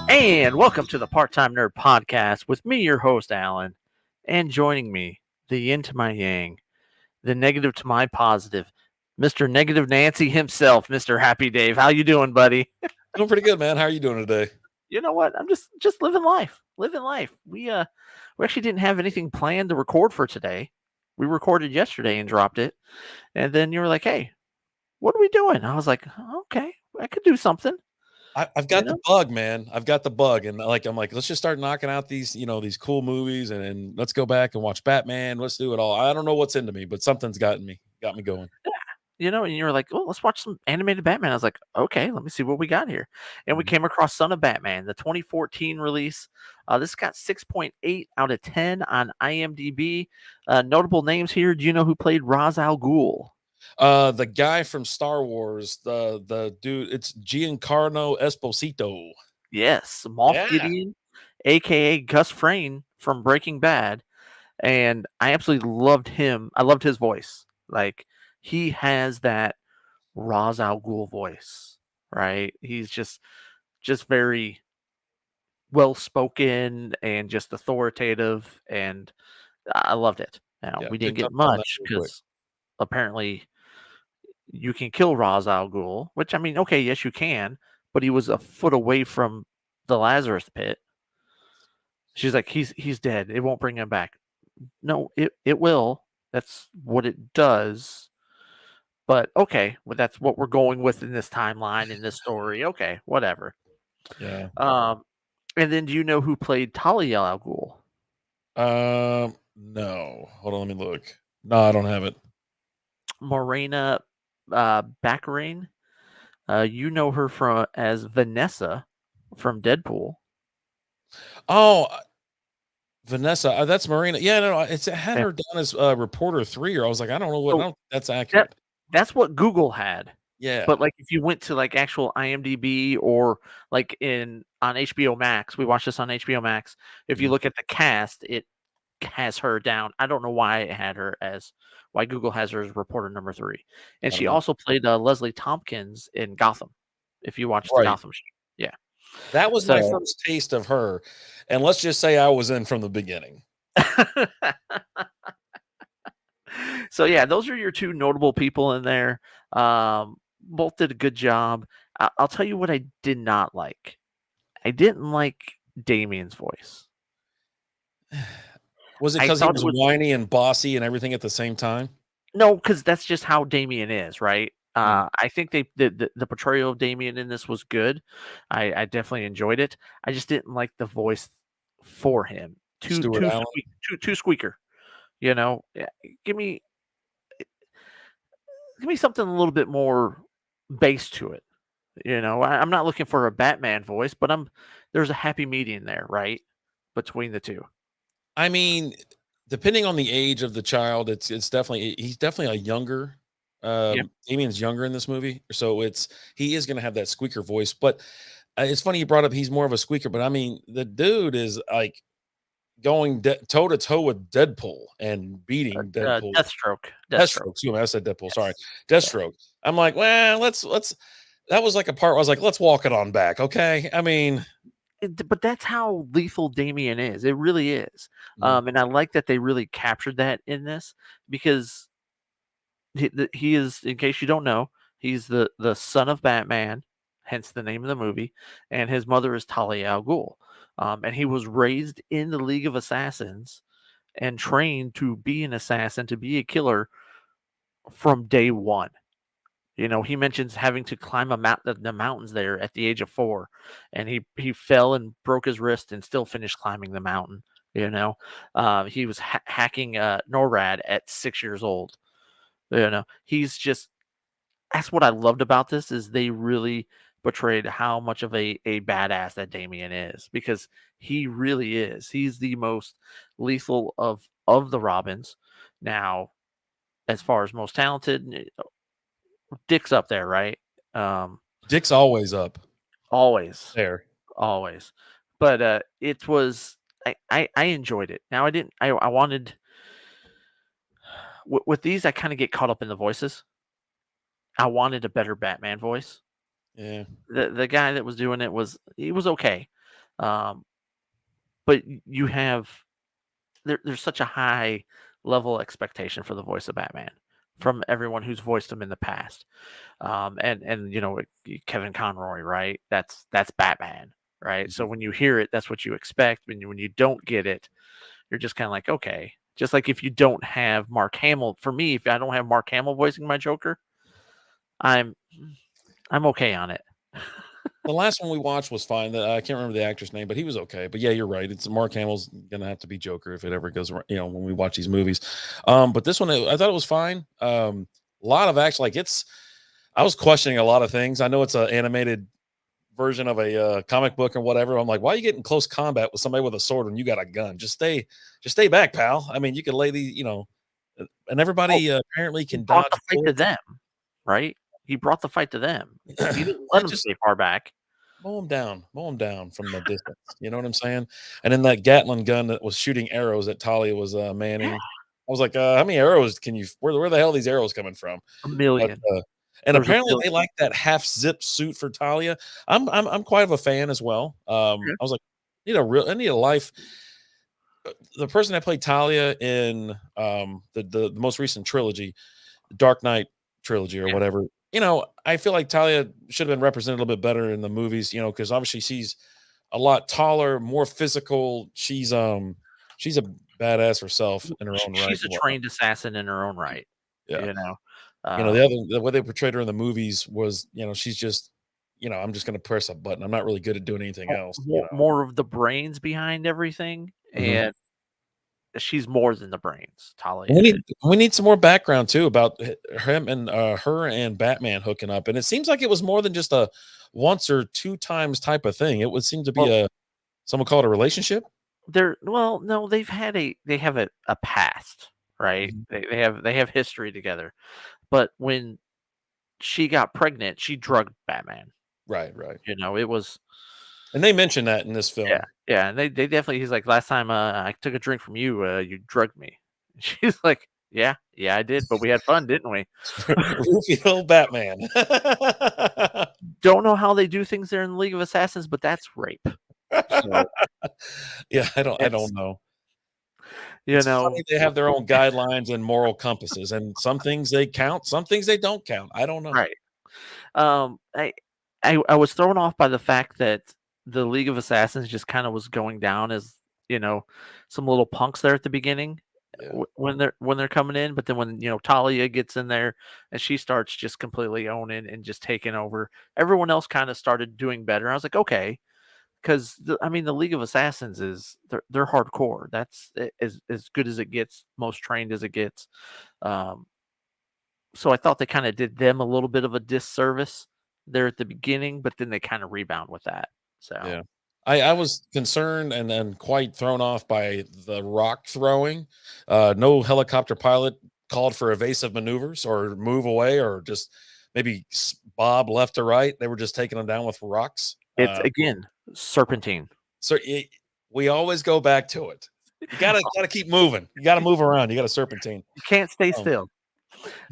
And welcome to the Part-Time Nerd Podcast with me, your host, Alan. And joining me, the yin to my yang, the negative to my positive, Mr. Negative Nancy himself, Mr. Happy Dave. How you doing, buddy? Doing pretty good, man. How are you doing today? You know what? I'm just living life. Living life. We actually didn't have anything planned to record for today. We recorded yesterday and dropped it. And then you were like, "Hey, what are we doing?" I was like, "Okay, I could do something." I've got the bug, man. I've got the bug, and I'm like, let's just start knocking out these, these cool movies, and let's go back and watch Batman. Let's do it all. I don't know what's into me, but something's got me going. And you were like, "Oh, let's watch some animated Batman." I was like, "Okay, let me see what we got here." And we came across Son of Batman, the 2014 release. This got 6.8 out of 10 on IMDb. Notable names here. Do you know who played Ra's al Ghul? The guy from Star Wars, the dude, it's Giancarlo Esposito. Yes, Moff Gideon, aka Gus Fring from Breaking Bad. And I absolutely loved him. I loved his voice. Like, he has that Ra's al Ghul voice, right? He's just very well spoken and just authoritative, and I loved it. Now, Yeah, we didn't picked get up on that much real quick. because apparently you can kill Ra's al Ghul, which, I mean, okay, yes, you can, but he was a foot away from the Lazarus pit. She's like, he's dead. It won't bring him back. No, it will. That's what it does. But okay, well, that's what we're going with in this timeline, in this story. Okay, whatever. Yeah. And then do you know who played Talia al Ghul? No. Hold on, let me look. No, I don't have it. Morena Baccarin. You know her from as Vanessa from Deadpool. Oh, Vanessa, that's Marina. Yeah, no, it had her down as reporter 3, or I was like, I don't know what. So I don't that's accurate. that's what Google had. Yeah. But like if you went to like actual IMDb or like on HBO Max, we watched this on HBO Max. If you look at the cast, it has her down. I don't know why Google has her as reporter number 3. And I don't she know. also played Leslie Tompkins in Gotham. If you watch the Right. Gotham show. Yeah. That was my So first taste of her, and let's just say I was in from the beginning. So yeah, those are your two notable people in there. Both did a good job. I'll tell you what I did not like. I didn't like Damien's voice. Was it I because he thought was it was whiny and bossy and everything at the same time? No, because that's just how Damien is, right? I think the portrayal of Damien in this was good. I definitely enjoyed it. I just didn't like the voice for him. Stuart Allen? Too squeaker. You know, give me something a little bit more bass to it. You know, I'm not looking for a Batman voice, but there's a happy medium there, right, between the two. I mean, depending on the age of the child, it's definitely he's definitely a younger. Yeah. Damien's younger in this movie, so he is going to have that squeaker voice. But it's funny you brought up he's more of a squeaker, but I mean the dude is like going toe to toe with Deadpool and beating Deadpool. Deathstroke. Deathstroke. Excuse me, I said Deadpool. Sorry, Yes. Deathstroke. I'm like, well, let's. That was like a part where I was like, let's walk it on back, okay? I mean, But that's how lethal Damien is. It really is. And I like that they really captured that in this because he is, in case you don't know, he's the son of Batman, hence the name of the movie, and his mother is Talia al Ghul. And he was raised in the League of Assassins and trained to be an assassin, to be a killer from day one. You know, he mentions having to climb the mountains there at the age of 4, and he fell and broke his wrist and still finished climbing the mountain. You know, he was hacking NORAD at 6 years old. You know, that's what I loved about this is they really portrayed how much of a badass that Damien is, because he really is. He's the most lethal of the Robins. Now, as far as most talented, Dick's up there, right? Dick's always up Always, there. always. But it was I enjoyed it. Now I didn't. I wanted. with these, I kinda get caught up in the voices. I wanted a better Batman voice. Yeah. The guy that was doing it he was okay. Um, but you have there's such a high level expectation for the voice of Batman from everyone who's voiced him in the past. And Kevin Conroy, right? That's Batman, right? So Mhm. when you hear it, that's what you expect. When you don't get it, you're just kind of like, okay. Just like if you don't have Mark Hamill, for me, if I don't have Mark Hamill voicing my Joker, I'm I'm okay on it. The last one we watched was fine. I can't remember the actor's name, but he was okay. But yeah, you're right. It's Mark Hamill's gonna have to be Joker if it ever goes. When we watch these movies. But this one, I thought it was fine. A lot of action. Like it's, I was questioning a lot of things. I know it's an animated version of a comic book or whatever. I'm like, why are you getting close combat with somebody with a sword when you got a gun? Just stay back, pal. I mean, you can lay these, and Well, everybody apparently he can brought dodge the fight to bullets. them, right? He brought the fight to them. He didn't let I them just stay far back. mow them down from the distance. You know what I'm saying? And then that Gatling gun that was shooting arrows that Talia was Yeah, manning. I was like, how many arrows can you? Where the hell are these arrows coming from? a But million. and There's a apparently million. they like that half zip suit for Talia. I'm quite of a fan as well. Okay. I was like, I need a life. The person that played Talia in the most recent trilogy, Dark Knight trilogy or Yeah, whatever. I feel like Talia should have been represented a little bit better in the movies. Because obviously she's a lot taller, more physical. She's a badass herself in her own right she's a and whatnot. trained assassin in her own right, Yeah. you know? The Um, other the way they portrayed her in the movies was, she's just, I'm just gonna press a button. I'm not really good at doing anything else. more of the brains behind everything, Mhm. and she's more than the brains, Talia We is. need some more background too about him and her and Batman hooking up. And it seems like it was more than just a once or two times type of thing. It would seem to be Well, a someone call it a relationship. no, they have a past, right? Mhm. They have history together, but when she got pregnant, she drugged Batman, Right, right. it was And they mentioned that in this yeah, film. yeah, and they definitely he's like, "Last time, I took a drink from you, you drugged me." She's like, "Yeah, yeah, I did, but we had fun, didn't we?" Rufio Batman. Don't know how they do things there in the League of Assassins, but that's rape. So, Yeah, I don't it's know. you It's know funny they have their own guidelines and moral compasses, and some things they count, some things they don't count. I don't know. right. Um, I I was thrown off by the fact that the League of Assassins just kinda was going down as, you know, some little punks there at the beginning Yeah. when they're coming in, but then when, Talia gets in there and she starts just completely owning and just taking over, everyone else kinda started doing better. I was like, "Okay," 'cause I mean, the League of Assassins they're hardcore. That's as good as it gets, most trained as it gets. Um, so I thought they kinda did them a little bit of a disservice there at the beginning, but then they kinda rebound with that. So, Yeah. I was concerned and quite thrown off by the rock throwing. No helicopter pilot called for evasive maneuvers or move away or just maybe bob left to right. They were just taking them down with rocks. it's again, serpentine. So we always go back to it. You gotta keep moving. You gotta move around. You got to serpentine. You can't stay Um,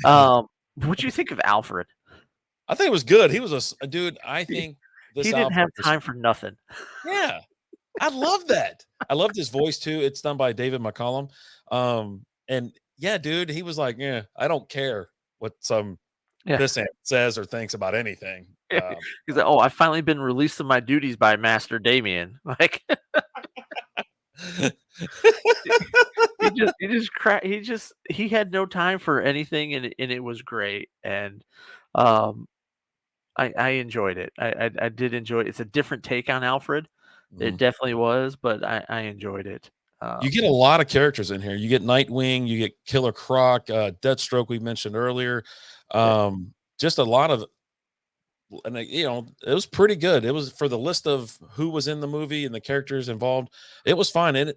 still. What'd you think of Alfred? I think it was good. He was a dude. I He think he this didn't have Alfred was, time for nothing. yeah. I love that. I loved his voice too. It's done by David McCollum. And yeah, dude, he was like, yeah, I don't care what some Yeah. pissant says or thinks about anything. He's like, "Oh, I've finally been released from my duties by Master Damien." Like, he had no time for anything, and it was great, and, um, I enjoyed it. I did enjoy it. It's a different take on Alfred. It Mhm. definitely was, but I enjoyed it. You get a lot of characters in here. You get Nightwing, you get Killer Croc, Deathstroke we mentioned earlier. Yeah. Just a lot of, and it was pretty good. It was for the list of who was in the movie and the characters involved. It was fine, and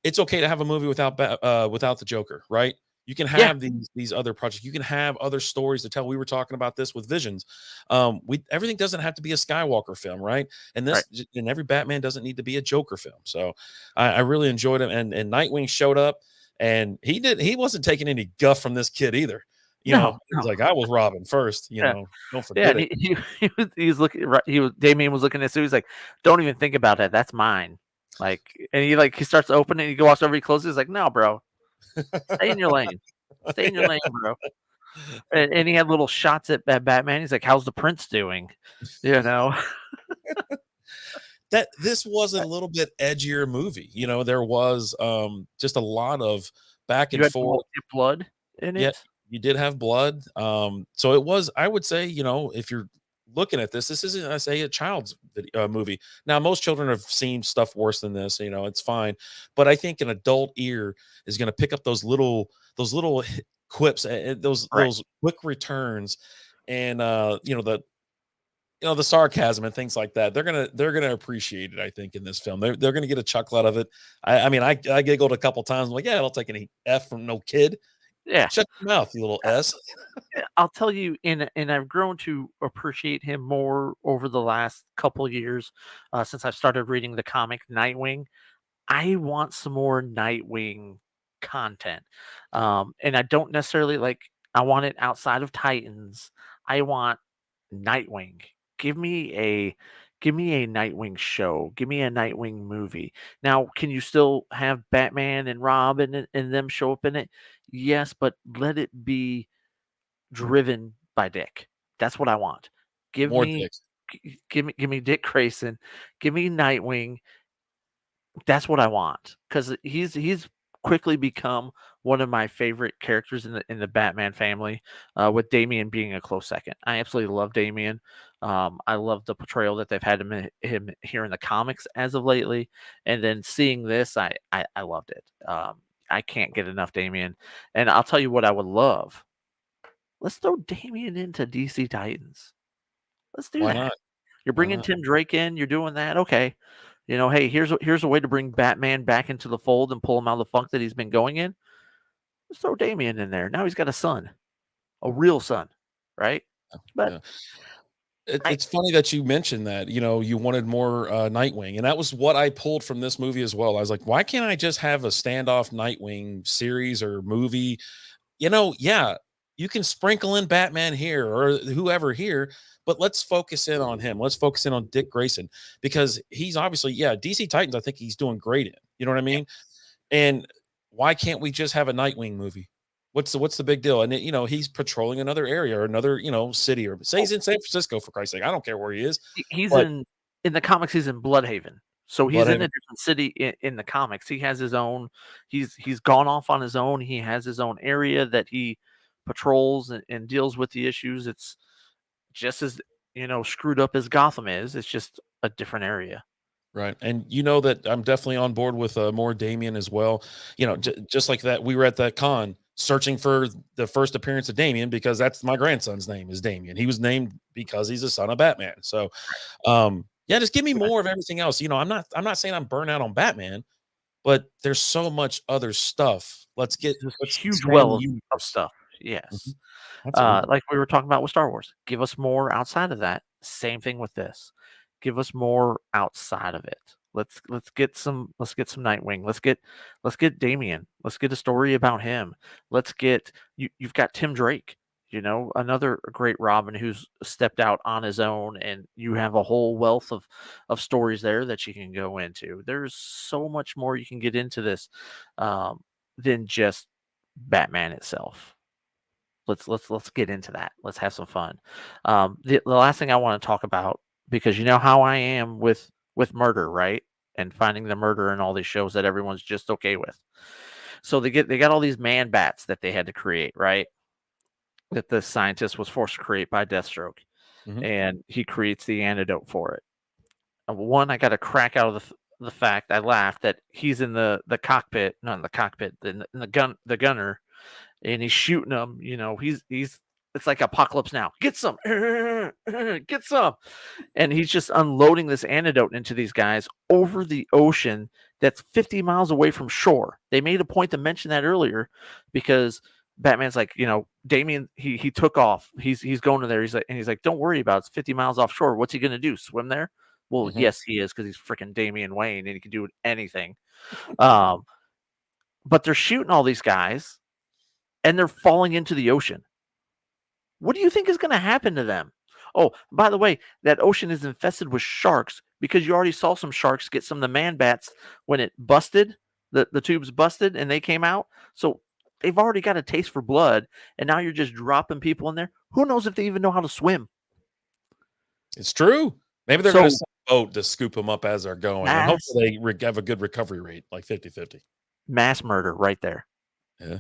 it's okay to have a movie without the Joker, right? You can Yeah, have these other projects. You can have other stories to tell. We were talking about this with Visions. We everything doesn't have to be a Skywalker film, right? right. And every Batman doesn't need to be a Joker film. So I really enjoyed it, and Nightwing showed up. and he wasn't taking any guff from this kid either. No, He's no. like, I was robbing first, Yeah. don't Yeah, forget and it. he's looking right. Damien was looking at Sue. He's like, "Don't even think about that. That's mine." Like, and he starts opening. He walks over. He closes. He's like, "No, bro, stay in your lane. Stay in your lane, bro." And he had little shots at Batman. He's like, "How's the prince doing?" You know, That this was a little bit edgier movie. There was just a lot of back you and had forth. blood in Yeah, it, you did have blood. So it was, I would say, if you're looking at this isn't, I say, a child's movie. Now, most children have seen stuff worse than this, it's fine. But I think an adult ear is going to pick up those little quips, right? those quick returns, and the sarcasm and things like that. They're gonna appreciate it, I think, in this film. They're gonna get a chuckle out of it. I mean, I giggled a couple times. I'm like, yeah, I don't take any F from no kid. Yeah. Shut your mouth, you little S. I'll tell you, and I've grown to appreciate him more over the last couple years, since I've started reading the comic Nightwing. I want some more Nightwing content, and I don't necessarily like. I want it outside of Titans. I want Nightwing. Give me a Give me a Nightwing show. Give me a Nightwing movie. Now, can you still have Batman and Robin and them show up in it? Yes, but let it be driven by Dick. That's what I want. Give More me dicks. give me Dick Grayson. Give me Nightwing. That's what I want because he's quickly become one of my favorite characters in the Batman family, with Damian being a close second. I absolutely love Damian. I love the portrayal that they've had him here in the comics as of lately, and then seeing this, I loved it. I can't get enough Damian, and I'll tell you what I would love. Let's throw Damian into DC Titans. Let's do Why that. not? You're Why bringing not? Tim Drake in, you're doing that, okay. Hey, here's a way to bring Batman back into the fold and pull him out of the funk that he's been going in. Let's throw Damian in there. Now he's got a son, a real son, right? But Yeah. It, I it's funny that you mentioned that. You wanted more Nightwing, and that was what I pulled from this movie as well. I was like, why can't I just have a standoff Nightwing series or movie? Yeah, you can sprinkle in Batman here or whoever here, but let's focus in on him. Let's focus in on Dick Grayson because he's obviously, yeah, DC Titans, I think he's doing great in. You know what I yeah, mean? And why can't we just have a Nightwing movie? What's the big deal? And he's patrolling another area or another, city, or say well, he's in San Francisco, for Christ's sake. I don't care where he is. he's But in the comics, he's in Bloodhaven. So he's in Bloodhaven, a different city in the comics. He has his own he's gone off on his own. He has his own area that he patrols and deals with the issues. It's just as, screwed up as Gotham is. It's just a different area. right? And you know that I'm definitely on board with more Damien as well. Mhm. Just like that, we were at that con searching for the first appearance of Damien because that's my grandson's name is Damien. He was named because he's a son of Batman. So yeah, just give me Right. more of everything else. I'm not saying I'm burnt out on Batman, but there's so much other stuff. This Let's huge expand well the of universe. stuff. Yes. Mhm. Absolutely. Like we were talking about with Star Wars. Give us more outside of that. Same thing with this. Give us more outside of it. Let's get some Nightwing. Let's get Damien. Let's get a story about him. You've got Tim Drake, another great Robin who's stepped out on his own, and you have a whole wealth of stories there that you can go into. There's so much more you can get into this, um, than just Batman itself. Let's get into that. Let's have some fun. The last thing I want to talk about, because you know how I am with murder, right? And finding the murder in all these shows that everyone's just okay with. So they got all these man bats that they had to create, right? That the scientist was forced to create by Deathstroke, Mhm. and he creates the antidote for it. One, I got a crack out of the fact I laughed that he's in the cockpit, not in the cockpit, in the gunner, and he's shooting them. He's it's like Apocalypse Now. Get some, get some, and he's just unloading this antidote into these guys over the ocean that's 50 miles away from shore. They made a point to mention that earlier because Batman's like, Damien, he took off. He's going to there. He's like, don't worry about it. It's 50 miles offshore. What's he gonna do? Swim there? Well, Mhm. yes, he is because he's freaking Damian Wayne and he can do anything. Um, but they're shooting all these guys and they're falling into the ocean. What do you think is going to happen to them? Oh, by the way, that ocean is infested with sharks because you already saw some sharks get some of the man bats when it busted, the tubes busted and they came out. So they've already got a taste for blood, and now you're just dropping people in there. Who knows if they even know how to swim? It's true. Maybe they're gonna So send a boat to scoop them up as they're going, and mass hopefully they have a good recovery rate, like 50-50. mass murder right there, Yeah.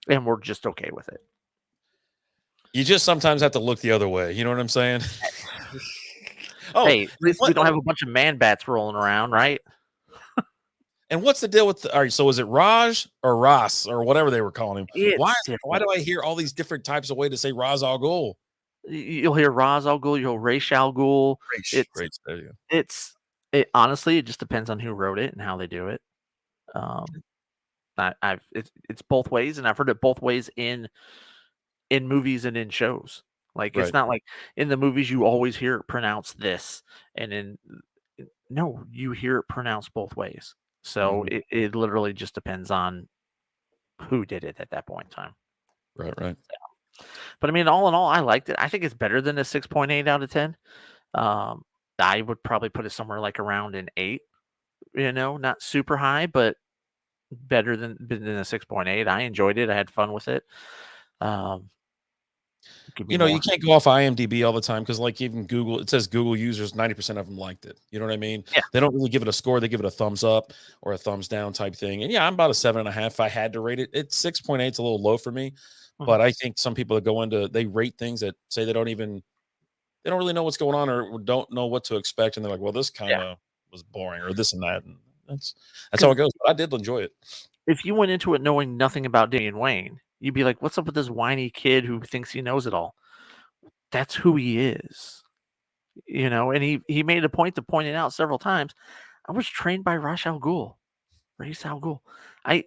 and we're just okay with it. You just sometimes have to look the other way, you know what I'm saying? Oh, Hey, at and least we don't have a bunch of man bats rolling around, right? what's the deal with the alright, so is it Raj or Ras or whatever they were calling him? It's Why do different. I hear all these different types of way to say Ra's al Ghul? You'll hear rasalghul, you'll rasalghul. Raish, It's Raish, there you go. it's it honestly, it just depends on who wrote it and how they do it. Um, it's both ways, and I've heard it both ways in movies and in shows. Like, it's Right. not like in the movies you always hear it pronounced this, and no, you hear it pronounced both ways. So Mhm. it literally just depends on who did it at that point in time. Right, right. But I mean, all in all, I liked it. I think it's better than a 6.8 out of 10. Um, I would probably put it somewhere like around an 8, not super high, but better than a 6.8. I enjoyed it. I had fun with it. Um, give me You know, you more. can't go off IMDb all the time because, like, even Google, it says Google users, 90% of them liked it. You know what I mean? Yeah. They don't really give it a score. They give it a thumbs up or a thumbs down type thing. And yeah, I'm about a 7.5. If I had to rate it, it's 6.8. It's a little low for me. Mhm. But I think some people that go into, they rate things that say they don't really know what's going on or don't know what to expect. And they're like, well, this kind Yeah. of was boring or this and that. And that's how Because it goes. But I did enjoy it. if you went into it knowing nothing about Damian Wayne, you'd be like, "What's up with this whiny kid who thinks he knows it all?" That's who he is, And he made a point to point it out several times. I was trained by Ra's al Ghul. I,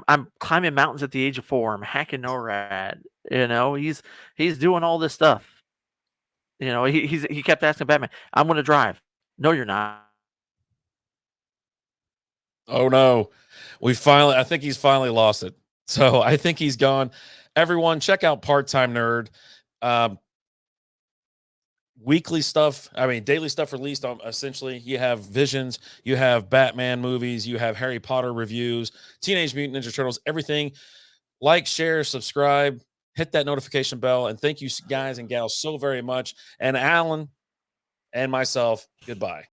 I'm climbing mountains at the age of 4. I'm hacking NORAD. He's doing all this stuff. He kept asking Batman, "I'm gonna drive." "No, you're not." Oh no. I think he's finally lost it. So I think he's gone. Everyone, check out Part Time Nerd. Um, weekly stuff, I mean, daily stuff released on essentially. You have Visions, you have Batman movies, you have Harry Potter reviews, Teenage Mutant Ninja Turtles, everything. Like, share, subscribe, hit that notification bell. And thank you guys and gals so very much. And Alan and myself, goodbye.